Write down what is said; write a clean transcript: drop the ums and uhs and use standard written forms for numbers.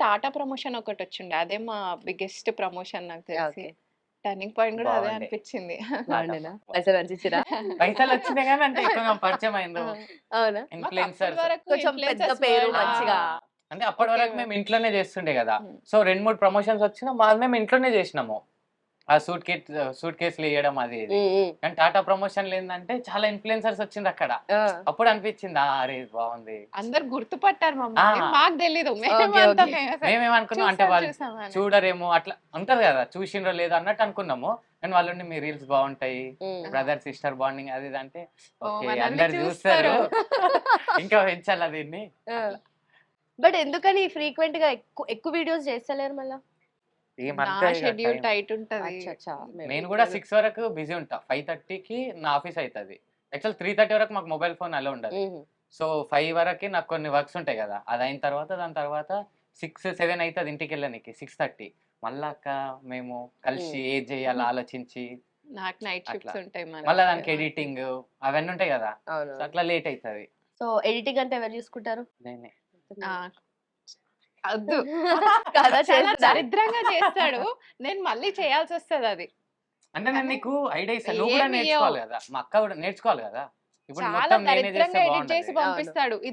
Tata promotion ఒకటొచ్చుండే. అదే మా biggest promotion నాకు తెలిసి. ఓకే. టర్నింగ్ పాయింట్ గూడా అదే బాగుండే. అనిపిచ్చింది. బాగుండేనా? పైసలు పంచిచ్చిరా? పైసలొచ్చినాయి గానీ అంటే ఎక్కువగా పరిచయం అయిండ్రు. అవునా? మాకప్పటి ఇన్‌ఫ్లుయెన్సర్స్. వరకు కొంచెం పెద్ద ఇన్‌ఫ్లుయెన్సర్స్ పేరు వరల్డ్ మంచిగా. అంటే అప్పటి ఓకే. వరకు మేము ఇంట్లోనే చేస్తుండే గదా! హ్మ్. సో 2, 3 ప్రమోషన్స్ వచ్చినా మేము ఇంట్లోనే చేసినాము. ఆ సూట్ కేస్‌లు ఇయ్యడం అది ఇది. హ్మ్. హ్మ్. కానీ టాటా ప్రమోషన్‌లో ఏందంటే చాలా ఇన్‌ఫ్లుయెన్సర్స్ వచ్చిండ్రక్కడ. ఆ! అప్పుడు అనిపించింది అరే! ఇది బాగుంది. అందరూ గుర్తుపట్టారు మమ్మల్ని. ఆ! మాకు తెలీదు. ఓకే. మేమంతా ఓకే. ఫేమస్. మేమేమనుకున్నాం అంటే చూసాం వాళ్ళు చూసామని. చూడరేమో అట్లా ఉంటది గదా! చూసిండ్రో లేదో అన్నట్టు అనుకున్నాము. కానీ వాళ్ళుండి మీ రీల్స్ బాగుంటాయి. హ్మ్. బ్రదర్ సిస్టర్ బాండింగ్ అది ఇది అంటే ఓహ్! ఓకే. మనల్ని అందరూ చూస్తారు. చూస్తారు. ఇంకా పెంచాలా దీన్ని ఆ! అట్లా. బట్ ఎందుకని ఫ్రీక్వెంట్‌గా ఎక్కువ వీడియోస్ చేస్తలేరు మళ్ళా? ఈ నా మధ్య ఇగ షెడ్యూల్ టైం టైట్ ఉంటది. అచ్చచ్చా! నేను గూడా 6 వరకు బిజీ ఉంటా. 5:30కి నా ఆఫీస్ అయితది. యాక్చువల్ 3:30 వరకు మాకు మొబైల్ ఫోన్ అలో ఉండదు. హుహు. సో 5 వరకి నాకు కొన్ని వర్క్స్ ఉంటాయి గదా! అదయిన తర్వాత దాని తర్వాత 6, 7 అయితది ఇంటికెళ్ళనీకి 6:30. మళ్ళా అక్క మేము కలిసి హ్మ్. ఏది జేయాలో ఆలోచించి నాకు నైట్ అట్లా. షిఫ్ట్స్ ఉంటాయి మళ్ళా మరి. దానికి ఎడిటింగ్ అవన్నీ ఉంటాయి గదా! సో అవును. అట్లా లేట్ అయితది. సో ఎడిటింగ్ అంతా ఎవరు చూసుకుంటారు? నేనే. ఆ! వద్దు. కదా చాలా చేస్తుందా? దరిద్రంగా చేస్తాడు. నేను మళ్ళీ చేయాల్సొస్తదది. అంటే నేను కానీ నీకు ఐడియా ఇస్తా. నువ్వు గూడా ఏమి నేర్చుకోవాలి ఇయ్యవు. గదా! మా అక్క గూడా నేర్చుకోవాలి గదా! ఇప్పుడు చాలా మొత్తం నేనే దరిద్రంగా చేస్తే ఎడిట్ చేసి బాగుండదు. అవును. పంపిస్తాడు. ఇది